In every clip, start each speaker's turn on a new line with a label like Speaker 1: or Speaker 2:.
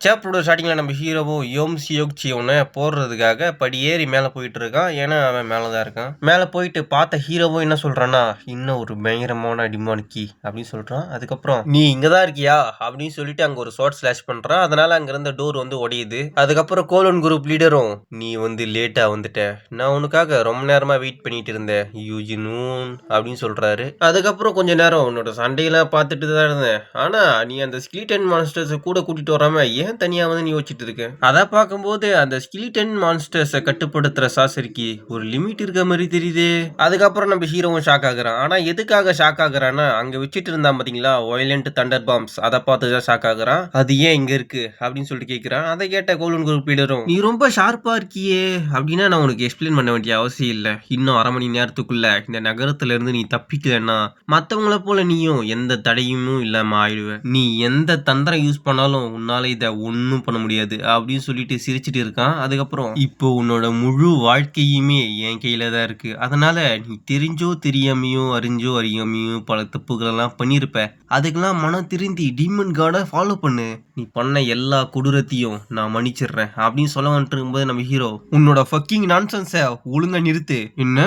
Speaker 1: சாப்டரோட ஸ்டார்டிங்கில் நம்ம ஹீரோவும் யோம் சியோக் சியோன்னு போடுறதுக்காக படி ஏறி மேலே போயிட்டு இருக்கான். ஏன்னா அவன் மேலே தான் இருக்கான். மேலே போயிட்டு பார்த்த ஹீரோவும் என்ன சொல்கிறான்னா, இன்னும் ஒரு பயங்கரமான டிமாண்ட் கீ அப்படின்னு சொல்கிறான். அதுக்கப்புறம் நீ இங்கே தான் இருக்கியா அப்படின்னு சொல்லிட்டு அங்கே ஒரு ஷார்ட் ஸ்லாஷ் பண்ணுறான். அதனால அங்கே இருந்த டோர் வந்து உடையுது. அதுக்கப்புறம் கோலன் குரூப் லீடரும் நீ வந்து லேட்டாக வந்துட்ட, நான் உனக்காக ரொம்ப நேரமாக வெயிட் பண்ணிட்டு இருந்தேன் யூஜினூன் அப்படின்னு சொல்கிறாரு. அதுக்கப்புறம் கொஞ்ச நேரம் உன்னோட சண்டையெல்லாம் பார்த்துட்டு தான் இருந்தேன். ஆனால் நீ அந்த ஸ்கிலிட்டன் மான்ஸ்டர்ஸை கூட கூட்டிகிட்டு வராமல் ஏன் தனியா வந்து நீ யோசிச்சுட்டு இருக்க? அதை பார்க்கும்போது அந்த ஸ்கிலிட்டன் மான்ஸ்டர்ஸை கட்டுப்படுத்துற சாசரிக்கு ஒரு லிமிட் இருக்க மாதிரி தெரியுது. அதுக்கப்புறம் நம்ம ஹீரோவும் ஷாக் ஆகுறான். ஆனா எதுக்காக ஷாக் ஆகுறான்னா, அங்க வச்சுட்டு இருந்தான் பாத்தீங்களா வயலண்ட் தண்டர் பாம்ஸ், அதை பார்த்துதான் ஷாக் ஆகுறான். அது ஏன் இங்க இருக்கு அப்படின்னு சொல்லிட்டு கேட்கிறான். அதை கேட்ட கோலன் குரூப் லீடரும் நீ ரொம்ப ஷார்ப்பா இருக்கியே அப்படின்னா நான் உனக்கு எக்ஸ்பிளைன் பண்ண வேண்டிய அவசியம் இல்லை. இன்னும் அரை மணி நேரத்துக்குள்ள இந்த நகரத்துல இருந்து நீ தப்பிக்கலன்னா மத்தவங்கள போல நீயும் எந்த தடையும் இல்லாம ஆயிடுவ. நீ எந்த தந்திரம் யூஸ் பண்ணாலும் உன்னால இதை ஒன்றும் பண்ண முடியாது அப்படின்னு சொல்லிட்டு சிரிச்சிட்டு இருக்கான். அதுக்கப்புறம் இப்போ உன்னோட முழு வாழ்க்கையுமே என் கையில தான் இருக்கு. அதனால நீ தெரிஞ்சோ தெரியாமையோ அறிஞ்சோ அறியாமையோ பல தப்புகளெல்லாம் பண்ணியிருப்ப. அதுக்கெல்லாம் மனம் திருந்தி டீமன் கார்டை ஃபாலோ பண்ணு. நீ பண்ண எல்லா கொடூரத்தையும் நான் மன்னிச்சிடுறேன் அப்படின்னு சொல்ல வந்துட்டு இருக்கும்போது நம்ம ஹீரோ உன்னோட ஃபக்கிங் நான்சென்ஸை ஒழுங்கா நிறுத்து. என்ன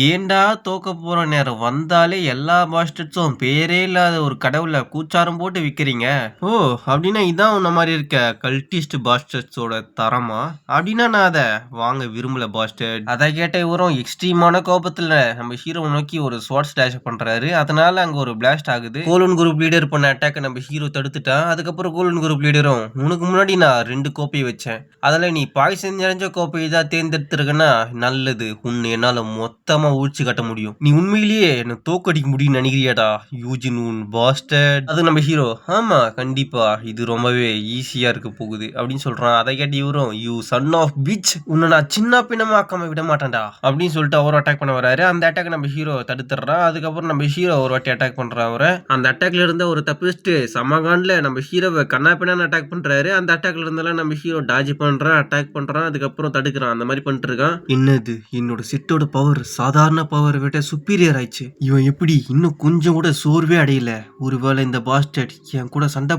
Speaker 1: ஏண்டா தோக்க போற நேரம் வந்தாலே எல்லா பாஸ்டர்ஸும் பேரே இல்லாத ஒரு கடவுளை கூச்சாரம் போட்டு விற்கிறீங்க. ஓ அப்படின்னா இதான் உன்ன மாதிரி இருக்க கல்டிஸ்ட் பாஸ்டர்ஸோட தரமா அப்படின்னா நான் அதை வாங்க விரும்பல பாஸ்டர். அதை கேட்ட இவரும் எக்ஸ்ட்ரீமான கோபத்துல நம்ம ஹீரோ நோக்கி ஒரு ஸ்வாட் ஸ்லாஷ் பண்றாரு. அதனால அங்க ஒரு பிளாஸ்ட் ஆகுது. கோலன் குரூப் லீடர் பண்ண அட்டாக் நம்ம ஹீரோ தடுத்துட்டான். அதுக்கப்புறம் கோலன் குரூப் லீடரும் உனக்கு முன்னாடி நான் 2 கோப்பை வச்சேன், அதுல நீ பாய்சன் நிறைஞ்ச கோப்பையை தான் தேர்ந்தெடுத்திருக்கனா நல்லது, உன்னை என்னால மொத்தமா ஊழ்ச்சி கட்ட முடியும். நீ உண்மையிலேயே என்ன தோக்கடிக்க முடியும்னு நினைக்கிறியாடா யூஜின் உன் பாஸ்டர். அது நம்ம ஹீரோ ஆமா கண்டிப்பா இது ரொம்பவே ஈஸியா இருக்க போகுது அப்படின்னு சொல்றான். அதை கேட்டு இவரும் யூ சன் ஆஃப் பிச், உன்னை நான் சின்ன பின்னமாக்காம விட மாட்டேன்டா அப்படின்னு சொல்லிட்டு அவரும் அட்டாக் பண்ண வராரு. அந்த அட்டாக் நம்ம ஹீரோ தடுத்துறான். அதுக்கப்புறம் நம்ம ஹீரோ ஒரு வாட்டி அட்டாக் பண்றான். அவரை அந்த அட்டாக்ல இருந்த ஒரு தப்பிச்சுட்டு சமகான்ல நம்ம ஹீரோவை கண்ணா பின்னான்னு அட்டாக் பண்றாரு. அந்த அட்டாக்ல இருந்தாலும் நம்ம ஹீரோ டாஜ் பண்றான், அட்டாக் பண்றான், அதுக்கப்புறம் தடுக்கிறான். அந்த மாதிரி பண்ணிட்டு இருக்கான். என்னது என்னோட செட்டோட பவர் சாதாரண பவர் விட சுப்பீரியர் ஆயிடுச்சு. இவன் எப்படி இன்னும் கொஞ்சம் கூட சோர்வே அடையல? ஒருவேளை இந்த பாஸ்டர்ட் என் கூட சண்டை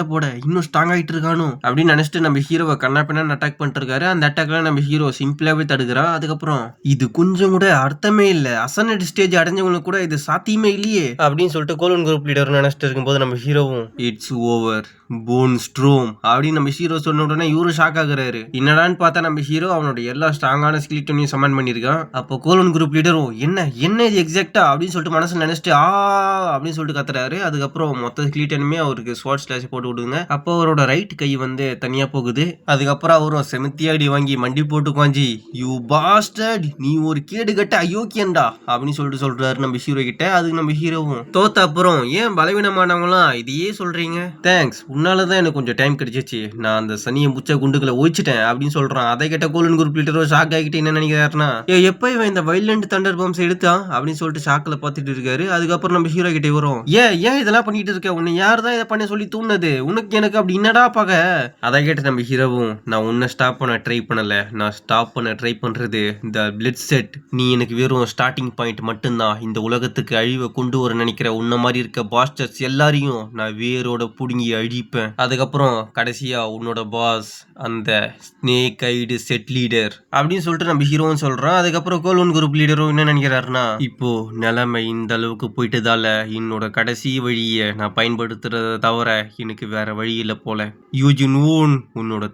Speaker 1: போட இன்னும் ஸ்ட்ராங் ஆயிட்டு இருக்கானோ அப்படின்னு நினைச்சிட்டு நம்ம ஹீரோவை கண்ணா பின்னான்னு அட்டாக் பண்ணிட்டு இருக்காரு. அந்த அட்டாக்ல நம்ம ஹீரோ சிம்பிளாவே தடுக்கிறான். அதுக்கப்புறம் இது கொஞ்சம் கூட அர்த்தமே இல்ல, அசனட் ஸ்டேஜ் அடைஞ்சவங்களுக்கு கூட இது சாத்தியமே இல்லையே அப்படின்னு சொல்லிட்டு கோலன் குரூப் லீடர் நினைச்சிட்டு இருக்கும்போது நம்ம ஹீரோவும் இட்ஸ் ஓவர் போன் ஸ்ட்ரோம் அப்படின்னு நம்ம ஹீரோ சொன்ன உடனே இவரும் ஷாக் ஆகுறாரு. என்னடான்னு பார்த்தா நம்ம ஹீரோ அவனோட எல்லா ஸ்ட்ராங்கான ஸ்கிலிட்டனையும் சமன் பண்ணியிருக்கான். அப்போ கோலன் குரூப் லீடரும் என்ன இது எக்ஸாக்டா அப்படின்னு சொல்லிட்டு மனசு நினைச்சிட்டு அப்படின்னு சொல்லிட்டு கத்துறாரு. அதுக்கப்புறம் மொத்த ஸ்கிலிட்டனுமே அவருக்கு ஸ்வாட் ஸ்லாஷ் போட்டு விடுங்க. அப்போ அவரோட ரைட் கை வந்து தனியா போகுது. அதுக்கப்புறம் அவரும் செமத்தியாடி வாங்கி மண்டி போட்டு காஞ்சி யூ பாஸ்டர்ட், நீ ஒரு கேடு கட்ட அயோக்கியன்டா அப்படின்னு சொல்லிட்டு சொல்றாரு நம்ம ஹீரோ கிட்ட. அதுக்கு நம்ம ஹீரோவும் தோத்த அப்புறம் ஏன் பலவீனமானவங்களாம் இதையே சொல்றீங்க, தேங்க்ஸ் உன்னாலதான் எனக்கு கொஞ்சம் டைம் கிடைச்சிச்சு, நான் அந்த சனியை முச்ச குண்டுகளை ஒழிச்சிட்டேன் அப்படின்னு சொல்றான். அதை கேட்ட கோலன் குரூப் லீடரோ ஷாக் ஆகிட்டு என்ன நினைக்கிறாருன்னா எப்ப இவன் இந்த வைலண்ட் தண்டர் பாம்ஸ் எடுத்தான் அப்படின்னு சொல்லிட்டு ஷாக்ல பார்த்துட்டு இருக்காரு. அதுக்கப்புறம் நம்ம ஹீரோ கிட்ட வரும் ஏன் இதெல்லாம் பண்ணிட்டு இருக்க, உன்னை யார் தான் இதை பண்ண சொல்லி தூண்டது, உனக்கு எனக்கு அப்படி என்னடா பாக்க. அதை கேட்டு நம்ம ஹீரோவும் நான் உன்னை ஸ்டாப் பண்ண ட்ரை பண்ணல, நான் ஸ்டாப் பண்ண ட்ரை பண்றது இந்த பிளட் செட். நீ எனக்கு வெறும் ஸ்டார்டிங் பாயிண்ட் மட்டும்தான். இந்த உலகத்துக்கு அழிவை கொண்டு வர நினைக்கிற உன்ன மாதிரி இருக்க பாஸ்டர்ஸ் எல்லாரையும் நான் வேரோட புடுங்கி அழிப்பேன். அதுக்கப்புறம் கடைசியா உன்னோட பாஸ் அந்த ஸ்னேக் ஐடு செட் லீடர் அப்படின்னு சொல்லிட்டு நம்ம ஹீரோவும் சொல்றான். அதுக்கப்புறம் கோலன் குரூப் லீடரும் என்ன நினைக்கிறாருன்னா இப்போ நிலைமை இந்த அளவுக்கு போயிட்டதால என்னோட கடைசி வழியை நான் பயன்படுத்துறத தவிர எனக்கு வேற வழி இல்லை போல. யூஜின் ஊன் உன்னோட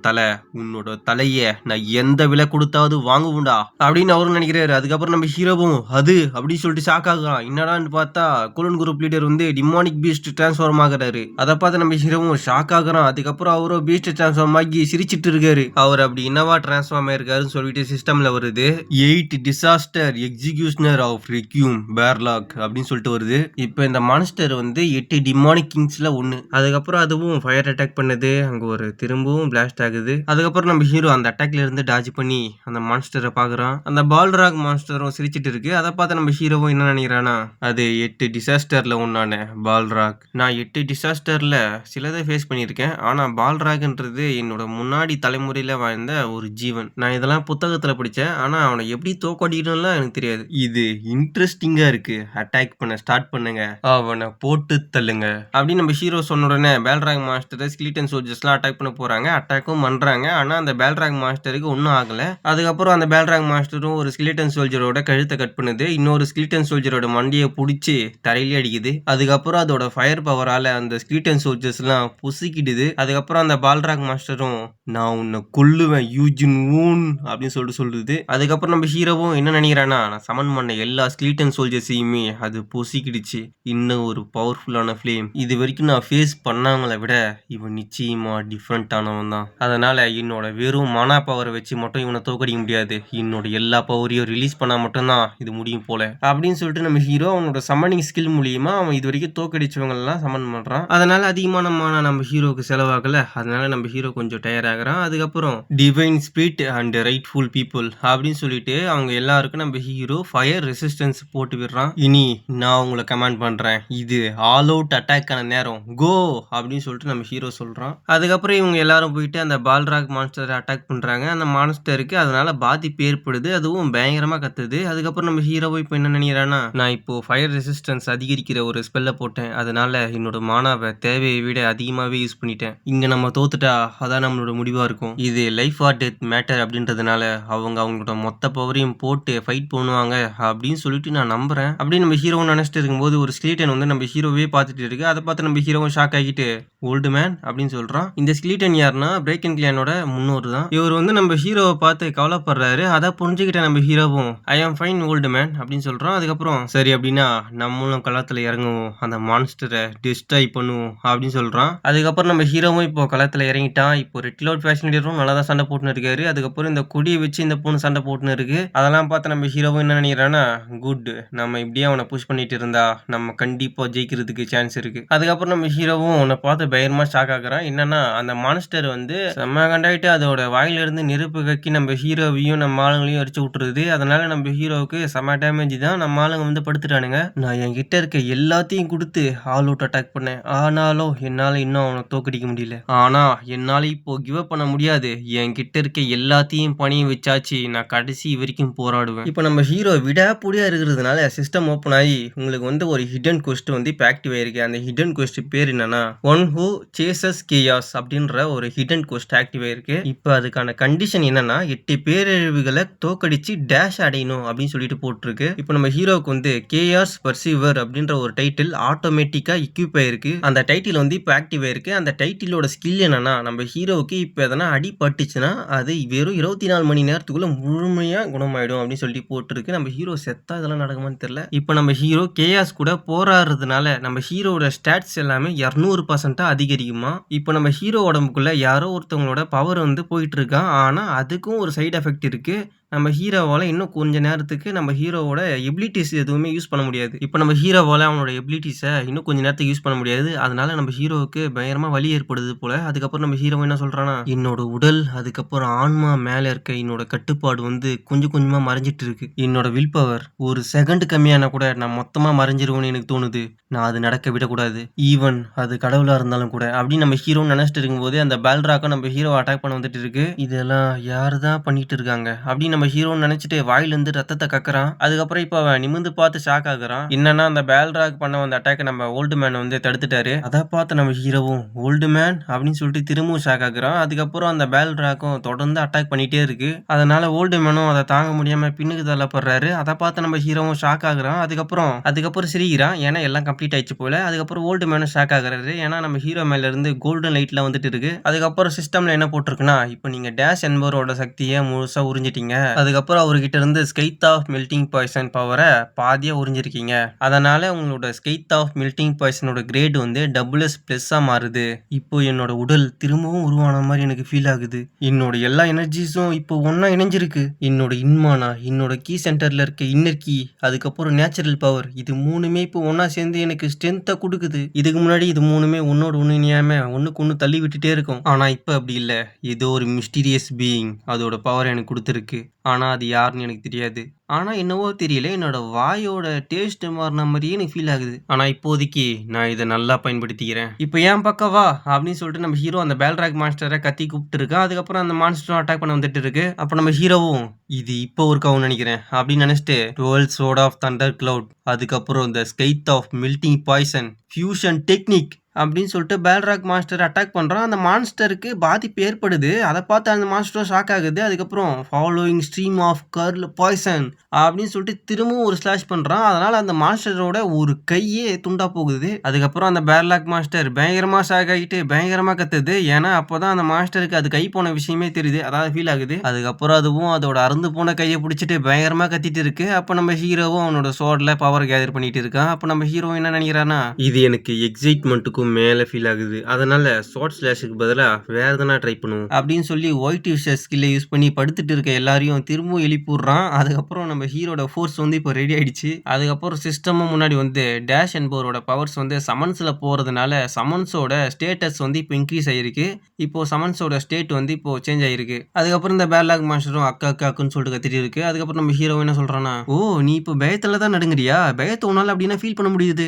Speaker 1: தலைய நான் எந்த விலை கொடுத்தாவது வாங்குவோண்டா அப்படின்னு அவரும் நினைக்கிறாரு. அதுக்கப்புறம் நம்ம ஹீரோவும் அது அப்படின்னு சொல்லிட்டு ஷாக் ஆகுறான். என்னடான்னு பார்த்தா கோலன் குரூப் லீடர் வந்து டிமானிக் பீஸ்ட் டிரான்ஸ்ஃபார்ம் ஆகுறாரு. அதை பார்த்து நம்ம ஹீரோவும் ஷாக் ஆகுறான். அதுக்கப்புறம் அவரும் பீஸ்ட் டிரான்ஸ்ஃபார்ம் ஆகி சிரிச்சிட்டு இருக்காரு. அவர் அப்படி என்னவா டிரான்ஸ்ஃபார்ம் ஆயிருக்காருன்னு சொல்லிட்டு சிஸ்டம்ல வருது 8 டிசாஸ்டர் எக்ஸிகியூஷனர் ஆஃப் ரெக்யூம் பேர்லாக் அப்படின்னு சொல்லிட்டு வருது. இப்போ இந்த மான்ஸ்டர் வந்து 8 டிமானிக் கிங்ஸ்ல ஒண்ணு. அதுக்கப்புறம் அதுவும் ஃபயர் அட்டாக் பண்ணுது. அங்க ஒரு திரும்பவும் பிளாஸ்ட் ஆகுது. அதுக்கப்புறம் நம்ம ஹீரோ அந்த அட்டாக்ல இருந்து டாஜ் பண்ணி அந்த மான்ஸ்டரை பாக்குறான். அந்த பால்ராக் மான்ஸ்டரும் சிரிச்சிட்டு இருக்கு. அதை பார்த்து நம்ம ஹீரோவும் என்ன நினைக்கிறானா அது 8 டிசாஸ்டர்ல ஒன்னான பால்ராக். நான் 8 டிசாஸ்டர்ல சிலதை ஃபேஸ் பண்ணியிருக்கேன். ஆனால் பால்ராக்ன்றது என்னோட முன்னாடி தலைமுறையில் வாழ்ந்த ஒரு ஜீவன். நான் இதெல்லாம் புத்தகத்தில் படித்தேன். ஆனால் அவனை எப்படி தோக்கடிக்கணும்லாம் எனக்கு தெரியாது. இது இன்ட்ரெஸ்டிங்காக இருக்கு, அட்டாக் பண்ண ஸ்டார்ட் பண்ணுங்க, அவனை போட்டு தள்ளுங்க அப்படின்னு நம்ம ஹீரோ சொன்ன உடனே பால்ராக் மாஸ்டர் ஸ்கிலிட்டன் சோல்ஜர்ஸ்லாம் அட்டாக் பண்ண போறாங்க. அட்டாக்கும் பண்றாங்க. ஆனா அந்த பேல்ராக் மாஸ்டருக்கு ஒண்ணும் ஆகல. அதுக்கப்புறம் அந்த பேல்ராக் மாஸ்டரும் ஒரு ஸ்கெலிட்டன் சோல்ஜரோட கழுத்த கட் பண்ணுது. இன்னொரு ஸ்கெலிட்டன் சோல்ஜரோட மண்டைய புடிச்சு தரையிலே அடிக்குது. அதுக்கப்புறம் அதோட ஃபயர் பவரால அந்த ஸ்கெலிட்டன் சோல்ஜர்ஸ்லாம் பொசுக்கிடுது. அதுக்கப்புறம் அந்த பால்ராக் மாஸ்டரும் நான் உன்னை கொல்லுவேன் யூஜின் வூன் அப்படின்னு சொல்லுது. அதுக்கப்புறம் நம்ம ஹீரோவும் என்ன நினைக்கிறான்னா, நான் சமன் பண்ண எல்லா ஸ்கெலிட்டன் சோல்ஜர்ஸையுமே அது பொசுக்கிடுச்சு. இன்னும் ஒரு பவர்ஃபுல்லான ஃப்ளேம். இது வரைக்கும் நான் ஃபேஸ் பண்ணவங்கள விட இவன் நிச்சயமா டிஃப்ரெண்டானவன் தான். அதனால என்னோட வெறும் மனா பவரை வச்சு மட்டும் இவனை தோக்கடிக்க முடியாது. என்னோட எல்லா பவரையும் ரிலீஸ் பண்ணா மட்டும்தான் இது முடியும் போல அப்படின்னு சொல்லிட்டு நம்ம ஹீரோ அவனோட சம்மனிங் ஸ்கில் மூலியமா அவன் இது வரைக்கும் தோக்கடிச்சவங்க எல்லாம் சம்மன் பண்றான். அதனால அதிகமான மானா நம்ம ஹீரோக்கு செலவாகல. அதனால நம்ம ஹீரோ கொஞ்சம் டயர் ஆகுறான். அதுக்கப்புறம் divine spirit and rightful people அப்படின்னு சொல்லிட்டு அவங்க எல்லாருக்கும் நம்ம ஹீரோ ஃபயர் ரெசிஸ்டன்ஸ் போட்டு விடுறான். இனி நான் உங்களை கமாண்ட் பண்றேன். இது ஆல் அவுட் அட்டாக்கான நேரம். கோ அப்படின்னு சொல்லிட்டு நம்ம ஹீரோ சொல்றான். அதுக்கப்புறம் இவங்க எல்லாரும் போயிட்டு அந்த பால்ராக் மான்ஸ்டரை அட்டாக் பண்றாங்க. அந்த மான்ஸ்டருக்கு அதனால பாதிப்பு ஏற்படுது. அதுவும் பயங்கரமா கத்துது. அதுக்கப்புறம் நம்ம ஹீரோவை இப்போ என்ன நினைக்கிறான்னா, நான் இப்போ ஃபயர் ரெசிஸ்டன்ஸ் அதிகரிக்கிற ஒரு ஸ்பெல்ல போட்டேன். அதனால என்னோட மானாவை தேவையை விட அதிகமாவே யூஸ் பண்ணிட்டேன். இங்க நம்ம தோத்துட்டா அதான் நம்மளோட முடிவா இருக்கும். இது லைஃப் ஆர் டெத் மேட்டர் அப்படின்றதுனால அவங்களோட மொத்த பவரையும் போட்டு ஃபைட் பண்ணுவாங்க அப்படின்னு சொல்லிட்டு நான் நம்புறேன் அப்படின்னு நம்ம ஹீரோ நினைச்சிட்டு இருக்கும்போது ஒரு ஸ்கெலிட்டன் வந்து நம்ம ஹீரோவே பார்த்துட்டு இருக்கு. அதை பார்த்து நம்ம ஹீரோவும் ஷாக் ஆகிட்டு ஓல்டு மேன் அப்படின்னு சொல்றான். இந்த ஸ்கெலிட்டன் யாருன்னா பிரேக் அண்ட் கிளானோட முன்னோர் தான். இவர் வந்து நம்ம ஹீரோவை பார்த்து கவலைப்படுறாரு. அதை புரிஞ்சுக்கிட்ட நம்ம ஹீரோவும் ஐ ஆம் ஃபைன் ஓல்டு மேன் அப்படின்னு சொல்றான். அதுக்கப்புறம் சரி அப்படின்னா நம்மளும் களத்துல இறங்குவோம், அந்த மான்ஸ்டரை டிஸ்ட்ராய் பண்ணுவோம் அப்படின்னு சொல்றான். அதுக்கப்புறம் நம்ம ஹீரோவும் இப்போ களத்துல இறங்கிட்டான். இப்போ ரெட் கிளவுட் ஃபேஷன் லீடரும் நல்லா தான் சண்டை போட்டுன்னு இருக்காரு. அதுக்கப்புறம் இந்த கொடியை வச்சு இந்த பொண்ணு சண்டை போட்டுன்னு இருக்கு. அதெல்லாம் பார்த்து நம்ம ஹீரோவும் என்ன நினைக்கிறான்னா, குட், நம்ம இப்படியே அவனை புஷ் பண்ணிட்டு இருந்தா நம்ம கண்டிப்பா ஜெயிக்கிறதுக்கு சான்ஸ் இருக்கு. அதுக்கப்புறம் நம்ம ஹீரோவும் உன்னை பார்த்து பயங்கரமா ஷாக் ஆகுறான். என்னன்னா அந்த மான்ஸ்டர் வந்து செம்ம கண்டாயிட்டு அதோட வாயில இருந்து நெருப்பு கக்கி நம்ம ஹீரோவையும் நம்ம ஆளுங்களையும் அடிச்சு விட்டுருது. அதனால நம்ம ஹீரோவுக்கு செம்ம டேமேஜ் தான். நம்ம ஆளுங்க வந்து படுத்துட்டானுங்க. நான் என்கிட்ட இருக்க எல்லாத்தையும் கொடுத்து ஆல் அவுட் அட்டாக் பண்ணேன். ஆனாலும் என்னால இன்னும் அவனை தோக்கடிக்க முடியல. ஆனா என்னால இப்போ கிவ் அப் பண்ண முடியாது. என்கிட்ட இருக்க எல்லாத்தையும் பணிய வச்சாச்சு. நான் கடைசி வரைக்கும் போராடுவேன். இப்போ நம்ம ஹீரோ விடாப்புடியா இருக்கிறதுனால சிஸ்டம் ஓப்பன் ஆகி உங்களுக்கு வந்து ஒரு ஹிடன் குவெஸ்ட் வந்து இப்போ ஆக்டிவ் ஆயிருக்கு. அந்த ஹிடன் குவெஸ்ட் பேர் என்னன்னா ஒன் ஹூ சேசஸ் கேயாஸ் அப்படின்ற ஒரு ஹிடன் குவெஸ்ட் ஆக்டிவ் ஆயிருக்கு. இப்போ அதுக்கான கண்டிஷன் என்னன்னா 8 பேரழிவுகளை தோக்கடிச்சு டேஷ் அடையணும் அப்படின்னு சொல்லிட்டு போட்டிருக்கு. இப்போ நம்ம ஹீரோவுக்கு வந்து கேயாஸ் பர்சீவர் அப்படின்ற ஒரு டைட்டில் ஆட்டோமேட்டிக்கா இக்யூப் ஆயிருக்கு. அந்த டைட்டில் வந்து இப்போ ஆக்டிவ் ஆயிருக்கு. அந்த டைட்டிலோட ஸ்கில் என்னன்னா நம்ம ஹீரோவுக்கு இப்போ எதனா அடிபட்டுச்சுன்னா அது வெறும் 24 மணி நேரத்துக்குள்ள முழுமையா குணமாயிடும் அப்படின்னு சொல்லி போட்டிருக்கு. நம்ம ஹீரோ செத்தா இதெல்லாம் நடக்குமான்னு தெரியல. இப்போ நம்ம ஹீரோ கேயாஸ் கூட போராடுறதுனால நம்ம ஹீரோட ஸ்டாட்ஸ் எல்லாமே 200% அதிகரிக்குமா. இப்போ நம்ம ஹீரோ உடம்புக்குள்ள யாரோ ஒருத்தவங்களோட பவர் வந்து போயிட்டு இருக்கான். ஆனா அதுக்கும் ஒரு சைடு எஃபெக்ட் இருக்கு. நம்ம ஹீரோவால இன்னும் கொஞ்ச நேரத்துக்கு நம்ம ஹீரோவோட எபிலிட்டிஸ் எதுவுமே யூஸ் பண்ண முடியாது. இப்போ நம்ம ஹீரோவால அவனோட எபிலிட்டிஸை இன்னும் கொஞ்ச நேரத்துக்கு யூஸ் பண்ண முடியாது. அதனால நம்ம ஹீரோவுக்கு பயங்கரமா வலி ஏற்படுது போல. அதுக்கப்புறம் நம்ம ஹீரோ என்ன சொல்றான்னா, என்னோட உடல் அதுக்கப்புறம் ஆன்மா மேல இருக்க என்னோட கட்டுப்பாடு வந்து கொஞ்சம் கொஞ்சமா மறைஞ்சிட்டு இருக்கு. என்னோட வில் பவர் ஒரு செகண்ட் கம்மியான கூட நான் மொத்தமா மறைஞ்சிருவோன்னு எனக்கு தோணுது. நான் அது நடக்க விடக்கூடாது. ஈவன் அது கடவுளா இருந்தாலும் கூட அப்படின்னு நம்ம ஹீரோ நினைச்சிட்டு இருக்கும்போது அந்த பால்ராக்கும் நம்ம ஹீரோ அட்டாக் பண்ண வந்துட்டு இருக்கு. இதெல்லாம் யாரு தான் பண்ணிட்டு இருக்காங்க அப்படின்னு நம்ம ஹீரோன்னு நினைச்சிட்டு வாயிலிருந்து ரத்தத்தை கக்குறான். அதுக்கப்புறம் இப்போ அவன் நிமிந்து பார்த்து ஷாக் ஆகுறான். என்னன்னா அந்த பால்ராக் பண்ண வந்த அட்டாக் நம்ம ஓல்டு மேன் வந்து தடுத்துட்டாரு. அதை பார்த்து நம்ம ஹீரோவும் ஓல்டு மேன் அப்படின்னு சொல்லிட்டு திரும்பவும் ஷாக் ஆகுறான். அதுக்கப்புறம் அந்த பால்ராக்கும் தொடர்ந்து அட்டாக் பண்ணிட்டே இருக்கு. அதனால ஓல்டு மேனும் அதை தாங்க முடியாம பின்னுக்கு தள்ளப்படுறாரு. அதை பார்த்து நம்ம ஹீரோவும் ஷாக் ஆகுறான். அதுக்கப்புறம் சிரிக்கிறான். ஏன்னா எல்லாம் கம்ப்ளீட் ஆயிடுச்சு போல. அதுக்கப்புறம் ஓல்டு மேனும் ஷாக் ஆகுறாரு. ஏன்னா நம்ம ஹீரோ மேல இருந்து கோல்டன் லைட்ல வந்துட்டு இருக்கு. அதுக்கப்புறம் சிஸ்டம்ல என்ன போட்டிருக்குன்னா, இப்போ நீங்க டேஷ் என்பவரோட சக்தியை முழுசா உறிஞ்சிட்டீங்க. அதுக்கப்புறம் அவர்கிட்ட இருந்து ஸ்கெய்த் ஆஃப் மெல்டிங் பாய்சன் பவரை பாதியா உறிஞ்சிருக்கீங்க. அதனால உங்களோட ஸ்கெய்த் ஆஃப் மெல்டிங் பாய்சனோட கிரேட் வந்து WS+ மாறுது. இப்போ என்னோட உடல் திரும்பவும் உருவான மாதிரி எனக்கு ஃபீல் ஆகுது. என்னோட எல்லா எனர்ஜிஸும் இப்போ ஒன்னா இணைஞ்சிருக்கு. என்னோட இன்மானா, என்னோட கீ சென்டர்ல இருக்க இன்னர் கீ, அதுக்கப்புறம் நேச்சுரல் பவர், இது மூணுமே இப்போ ஒன்னா சேர்ந்து எனக்கு ஸ்ட்ரென்த்தை கொடுக்குது. இதுக்கு முன்னாடி இது மூணுமே ஒன்னோட ஒண்ணு இணையாம ஒண்ணுக்கு ஒண்ணு தள்ளி விட்டுட்டே இருக்கும். ஆனா இப்போ அப்படி இல்லை. ஏதோ ஒரு மிஸ்டீரியஸ் பீயிங் அதோட பவர் எனக்கு கொடுத்துருக்கு. ஆனா அது யாருன்னு எனக்கு தெரியாது. ஆனா என்னவோ தெரியல, என்னோட வாயோட டேஸ்ட் மாறின மாதிரியே எனக்கு ஃபீல் ஆகுது. ஆனா இப்போதைக்கு நான் இதை நல்லா பயன்படுத்திக்கிறேன். இப்போ ஏன் பக்கம் வா அப்படின்னு சொல்லிட்டு நம்ம ஹீரோ அந்த பால்ராக் மான்ஸ்டரை கத்தி கூப்பிட்டு இருக்கான். அதுக்கப்புறம் அந்த மான்ஸ்டரும் அட்டாக் பண்ண வந்துட்டு இருக்கு. அப்ப நம்ம ஹீரோவும் இது இப்போ ஒர்க் நினைக்கிறேன் அப்படின்னு நினைச்சிட்டு 12 Sword of Thunder Cloud, அதுக்கப்புறம் இந்த scythe of melting poison fusion technique அப்படின்னு சொல்லிட்டு பேல்ராக் மாஸ்டர் அட்டாக் பண்றான். அந்த மான்ஸ்டருக்கு பாதிப்பு ஏற்படுது. அத பார்த்து அந்த மான்ஸ்டரும் ஷாக் ஆகுது. அதுக்கப்புறம் following stream of girl poison அப்படின்னு சொல்லிட்டு திரும்பவும் ஒரு ஸ்லாஷ் பண்றான். அதனால அந்த மாஸ்டரோட ஒரு கையே துண்டா போகுது. அதுக்கப்புறம் அந்த பேர்லாக் மாஸ்டர் பயங்கரமா ஷாக் ஆகிட்டு பயங்கரமா கத்துது. ஏன்னா அப்பதான் அந்த மாஸ்டருக்கு அது கை போன விஷயமே தெரியுது. அதாவது ஃபீல் ஆகுது. அதுக்கப்புறம் அதுவும் அதோட அறுந்து போன கையை பிடிச்சிட்டு பயங்கரமா கத்திட்டு இருக்கு. அப்ப நம்ம ஹீரோவும் அவனோட சோர்ட்ல பவர் கேதர் பண்ணிட்டு இருக்கான். அப்ப நம்ம ஹீரோ என்ன நினைக்கிறானா, இது எனக்கு எக்ஸைட்மெண்ட்டுக்கும் மேல ஃபீல் ஆகுது. அதனால ஷார்ட் ஸ்லாஷுக்கு பதிலா வேற எதனா ட்ரை பண்ணுவோம் அப்படின்னு சொல்லி ஒயிட் விஷஸ் ஸ்கில்லை யூஸ் பண்ணி படுத்துட்டு இருக்க எல்லாரையும் திரும்பவும் எழுப்பி விடுறான். அதுக்கப்புறம் நம்ம ஹீரோட ஃபோர்ஸ் வந்து இப்போ ரெடி ஆயிடுச்சு. அதுக்கப்புறம் சிஸ்டமும் முன்னாடி வந்து டேஷ் என்பவரோட பவர்ஸ் வந்து சமன்ஸ்ல போறதுனால சமன்ஸோட ஸ்டேட்டஸ் வந்து இப்போ இன்க்ரீஸ் ஆயிருக்கு. இப்போ சமன்ஸோட ஸ்டேட் வந்து இப்போ சேஞ்ச் ஆயிருக்கு. அதுக்கப்புறம் இந்த பேர்லாக் மாஸ்டரும் அக்கா அக்காக்குன்னு சொல்லிட்டு கத்திட்டு இருக்கு. அதுக்கப்புறம் நம்ம ஹீரோ என்ன சொல்றானா, ஓ நீ இப்போ பயத்துல தான் நடுங்குறியா, பயத்தை உன்னால அப்படின்னா ஃபீல் பண்ண முடியுது.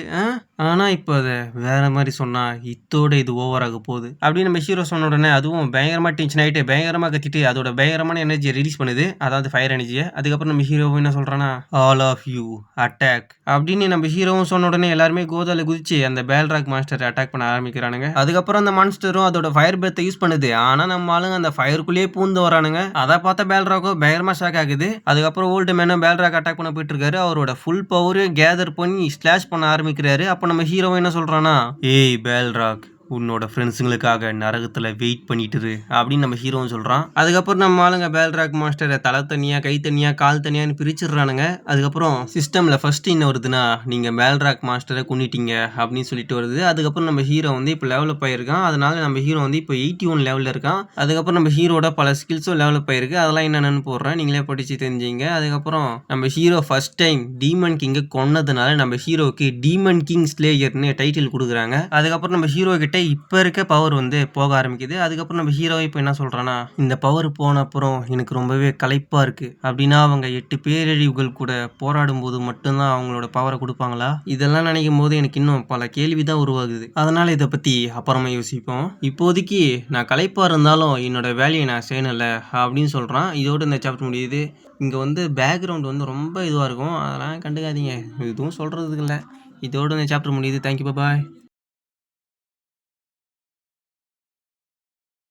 Speaker 1: ஆனா இப்போ அதை வேற மாதிரி சொன்னா இத்தோட இது ஓவர் ஆக போகுது அப்படின்னு நம்ம ஹீரோ சொன்ன உடனே அதுவும் பயங்கரமா டென்ஷன் ஆயிட்டு பயங்கரமா கத்திட்டு அதோட பயங்கரமான எனர்ஜியை ரிலீஸ் பண்ணுது. அதாவது ஃபயர் எனர்ஜியை. அதுக்கப்புறம் நம்ம ஹீரோவும் என்ன சொல்றானா, ஆல் ஆஃப் யூ அட்டாக் அப்படின்னு நம்ம ஹீரோவும் சொன்ன உடனே எல்லாருமே கோதால குதிச்சு அந்த பேல்ராக் மாஸ்டர் அட்டாக் பண்ண ஆரம்பிக்கிறானுங்க. அதுக்கப்புறம் அந்த மான்ஸ்டரும் அதோட ஃபயர் பெத்தை யூஸ் பண்ணுது. ஆனா நம்ம ஆளுங்க அந்த ஃபயருக்குள்ளேயே பூந்து வரானுங்க. அதை பார்த்த பேல்ராக்கோ பயங்கரமா ஷாக் ஆகுது. அதுக்கப்புறம் ஓல்டு மேனும் பேல்ராக் அட்டாக் பண்ண போயிட்டு இருக்காரு. அவரோட ஃபுல் பவரையும் கேதர் பண்ணி ஸ்லாஷ் பண்ண ஆரம்பிக்கிறாரு. அப்ப நம்ம ஹீரோவும் என்ன சொல்றானா, ஏய் பேல்ராக் உன்னோட ஃப்ரெண்ட்ஸுங்களுக்காக நரகத்தில் வெயிட் பண்ணிட்டு இரு அப்படின்னு நம்ம ஹீரோன்னு சொல்கிறான். அதுக்கப்புறம் நம்ம ஆளுங்க பேல்ராக் மாஸ்டரை தலை தனியாக கை தனியாக கால் தனியான்னு பிரிச்சிடுறானுங்க. அதுக்கப்புறம் சிஸ்டமில் ஃபர்ஸ்ட் என்ன வருதுன்னா, நீங்கள் பேல்ராக் மாஸ்டரை கொன்னிட்டீங்க அப்படின்னு சொல்லிட்டு வருது. அதுக்கப்புறம் நம்ம ஹீரோ வந்து இப்போ லெவலப் ஆயிருக்கான். அதனால நம்ம ஹீரோ வந்து இப்போ 81 லெவலில் இருக்கான். அதுக்கப்புறம் நம்ம ஹீரோட பல ஸ்கில்ஸும் டெவலப் ஆயிருக்கு. அதெல்லாம் என்னென்னு போடுறேன், நீங்களே படித்து தெரிஞ்சிங்க. அதுக்கப்புறம் நம்ம ஹீரோ ஃபர்ஸ்ட் டைம் டீமன் கிங்கை கொன்னதுனால நம்ம ஹீரோக்கு டீமன் கிங் ஸ்லேயர்னு டைட்டில் கொடுக்குறாங்க. அதுக்கப்புறம் நம்ம ஹீரோ கிட்ட இப்போ இருக்க பவர் வந்து போக ஆரம்பிக்குது. அதுக்கப்புறம் நம்ம ஹீரோ இப்போ என்ன சொல்றானா, இந்த பவர் போன அப்புறம் எனக்கு ரொம்பவே களைப்பா இருக்கு அப்படின்னா அவங்க 8 பேரழிவுகள் கூட போராடும் போது மட்டும்தான் அவங்களோட பவரை கொடுப்பாங்களா? இதெல்லாம் நினைக்கும் போது எனக்கு இன்னும் பல கேள்வி தான் உருவாகுது. அதனால இதை பத்தி அப்புறமா யோசிப்போம். இப்போதைக்கு நான் களைப்பா இருந்தாலும் என்னோட வேலையை நான் செய்யணும்ல அப்படின்னு சொல்றான். இதோட இந்த சாப்டர் முடியுது. இங்க வந்து பேக்ரவுண்ட் வந்து ரொம்ப இதுவா இருக்கும். அதெல்லாம் கண்டுக்காதீங்க, எதுவும் சொல்றதுக்கு இல்லை. இதோட இந்த சாப்டர் முடியுது. தேங்க்யூ, பாய்.